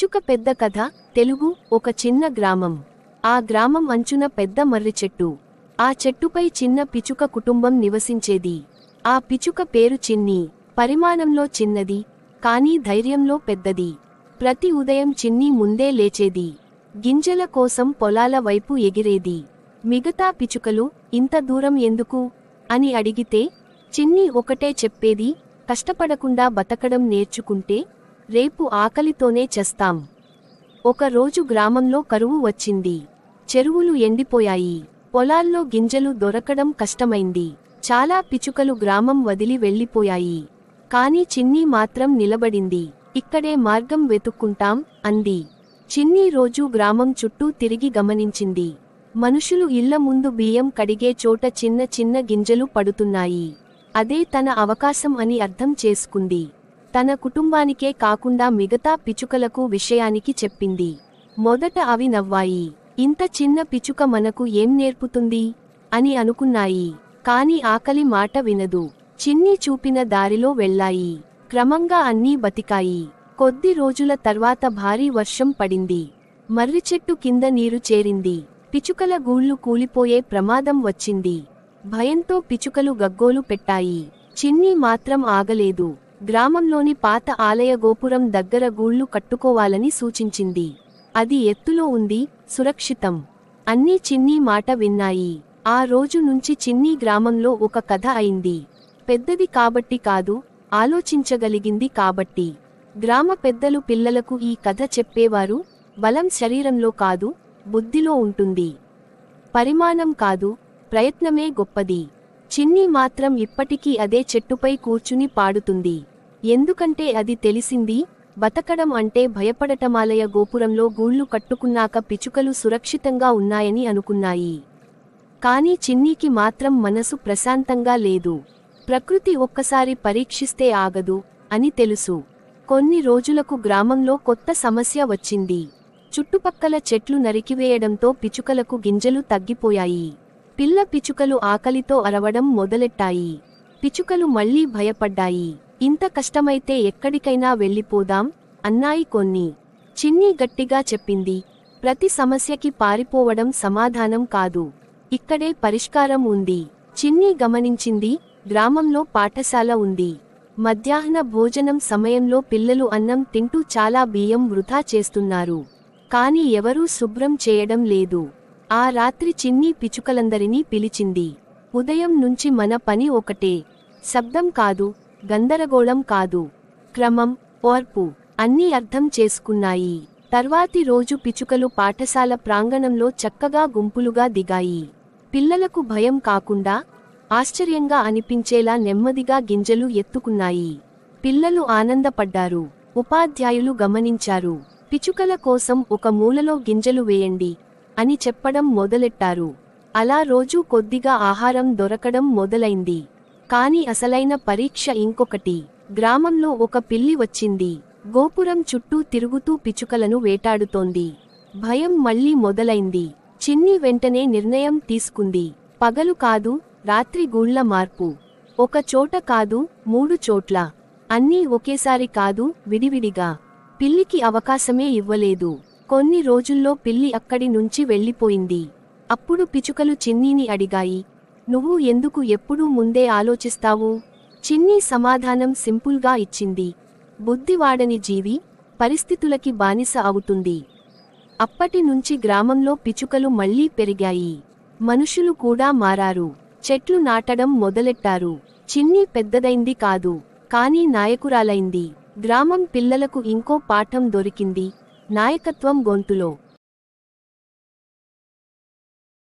పిచుక పెద్ద కథ. తెలుగు. ఒక చిన్న గ్రామం. ఆ గ్రామం అంచున పెద్ద మర్రి చెట్టు. ఆ చెట్టుపై చిన్న పిచుక కుటుంబం నివసించేది. ఆ పిచుక పేరు చిన్ని. పరిమాణంలో చిన్నది, కానీ ధైర్యంలో పెద్దది. ప్రతి ఉదయం చిన్ని ముందే లేచేది. గింజల కోసం పొలాల వైపు ఎగిరేది. మిగతా పిచుకలు ఇంత దూరం ఎందుకు అని అడిగితే చిన్ని ఒకటే చెప్పేది, కష్టపడకుండా బతకడం నేర్చుకుంటే రేపు ఆకలితోనే చస్తాం. ఒకరోజు గ్రామంలో కరువు వచ్చింది. చెరువులు ఎండిపోయాయి. పొలాల్లో గింజలు దొరకడం కష్టమైంది. చాలా పిచుకలు గ్రామం వదిలి వెళ్ళిపోయాయి. కాని చిన్ని మాత్రం నిలబడింది. ఇక్కడే మార్గం వెతుక్కుంటాం అంది. చిన్ని రోజూ గ్రామం చుట్టూ తిరిగి గమనించింది. మనుషులు ఇళ్ల ముందు బియ్యం కడిగే చోట చిన్న చిన్న గింజలు పడుతున్నాయి. అదే తన అవకాశం అని అర్థం చేసుకుంది. తన కుటుంబానికే కాకుండా మిగతా పిచుకలకు విషయానికి చెప్పింది. మొదట అవి నవ్వాయి. ఇంత చిన్న పిచుక మనకు ఏం నేర్పుతుంది అని అనుకున్నాయి. కాని ఆకలి మాట వినదు. చిన్ని చూపిన దారిలో వెళ్ళాయి. క్రమంగా అన్నీ బతికాయి. కొద్ది రోజుల తర్వాత భారీ వర్షం పడింది. మర్రిచెట్టు కింద నీరు చేరింది. పిచుకల గూళ్లు కూలిపోయే ప్రమాదం వచ్చింది. భయంతో పిచుకలు గగ్గోలు పెట్టాయి. చిన్ని మాత్రం ఆగలేదు. గ్రామంలోని పాత ఆలయ గోపురం దగ్గర గూళ్లు కట్టుకోవాలని సూచించింది. అది ఎత్తులో ఉంది, సురక్షితం. అన్నీ చిన్ని మాట విన్నాయి. ఆ రోజు నుంచి చిన్ని గ్రామంలో ఒక కథ అయింది. పెద్దది కాబట్టి కాదు, ఆలోచించగలిగింది కాబట్టి. గ్రామ పెద్దలు పిల్లలకు ఈ కథ చెప్పేవారు, బలం శరీరంలో కాదు, బుద్ధిలో ఉంటుంది. పరిమాణం కాదు, ప్రయత్నమే గొప్పది. చిన్ని మాత్రం ఇప్పటికీ అదే చెట్టుపై కూర్చుని పాడుతుంది. ఎందుకంటే అది తెలిసింది, బతకడం అంటే భయపడటమాలయ గోపురంలో గూళ్లు కట్టుకున్నాక పిచుకలు సురక్షితంగా ఉన్నాయని అనుకున్నాయి. కాని చిన్నీకి మాత్రం మనసు ప్రశాంతంగా లేదు. ప్రకృతి ఒక్కసారి పరీక్షిస్తే ఆగదు అని తెలుసు. కొన్ని రోజులకు గ్రామంలో కొత్త సమస్య వచ్చింది. చుట్టుపక్కల చెట్లు నరికివేయడంతో పిచుకలకు గింజలు తగ్గిపోయాయి. పిల్ల పిచుకలు ఆకలితో అరవడం మొదలెట్టాయి. పిచుకలు మళ్లీ భయపడ్డాయి. ఇంత కష్టమైతే ఎక్కడికైనా వెళ్ళిపోదాం అన్నాయి కొన్ని. చిన్ని గట్టిగా చెప్పింది, ప్రతి సమస్యకి పారిపోవడం సమాధానం కాదు. ఇక్కడే పరిష్కారం ఉంది. చిన్ని గమనించింది, గ్రామంలో పాఠశాల ఉంది. మధ్యాహ్న భోజనం సమయంలో పిల్లలు అన్నం తింటూ చాలా బియ్యం వృధా చేస్తున్నారు. కాని ఎవరూ శుభ్రం చేయడం లేదు. ఆ రాత్రి చిన్ని పిచుకలందరినీ పిలిచింది. ఉదయం నుంచి మన పని ఒకటే. శబ్దం కాదు, గందరగోళం కాదు, క్రమం, ఓర్పు. అన్నీ అర్థం చేసుకున్నాయి. తర్వాతి రోజు పిచుకలు పాఠశాల ప్రాంగణంలో చక్కగా గుంపులుగా దిగాయి. పిల్లలకు భయం కాకుండా ఆశ్చర్యంగా అనిపించేలా నెమ్మదిగా గింజలు ఎత్తుకున్నాయి. పిల్లలు ఆనందపడ్డారు. ఉపాధ్యాయులు గమనించారు. పిచుకల కోసం ఒక మూలలో గింజలు వేయండి అని చెప్పడం మొదలెట్టారు. అలా రోజూ కొద్దిగా ఆహారం దొరకడం మొదలైంది. కాని అసలైన పరీక్ష ఇంకొకటి. గ్రామంలో ఒక పిల్లి వచ్చింది. గోపురం చుట్టూ తిరుగుతూ పిచుకలను వేటాడుతోంది. భయం మళ్లీ మొదలైంది. చిన్ని వెంటనే నిర్ణయం తీసుకుంది. పగలు కాదు, రాత్రి గూళ్ల మార్పు. ఒక చోట కాదు, 3 చోట్ల. అన్నీ ఒకేసారి కాదు, విడివిడిగా. పిల్లికి అవకాశమే ఇవ్వలేదు. కొన్ని రోజుల్లో పిల్లి అక్కడి నుంచి వెళ్ళిపోయింది. అప్పుడు పిచుకలు చిన్నీని అడిగాయి, నువ్వు ఎందుకు ఎప్పుడూ ముందే ఆలోచిస్తావు? చిన్ని సమాధానం సింపుల్గా ఇచ్చింది, బుద్ధివాడని జీవి పరిస్థితులకి బానిస అవుతుంది. అప్పటి నుంచి గ్రామంలో పిచుకలు మళ్లీ పెరిగాయి. మనుషులు కూడా మారారు. చెట్లు నాటడం మొదలెట్టారు. చిన్ని పెద్దదైంది కాదు, కానీ నాయకురాలైంది. గ్రామం పిల్లలకు ఇంకో పాఠం దొరికింది, నాయకత్వం గొంతులో.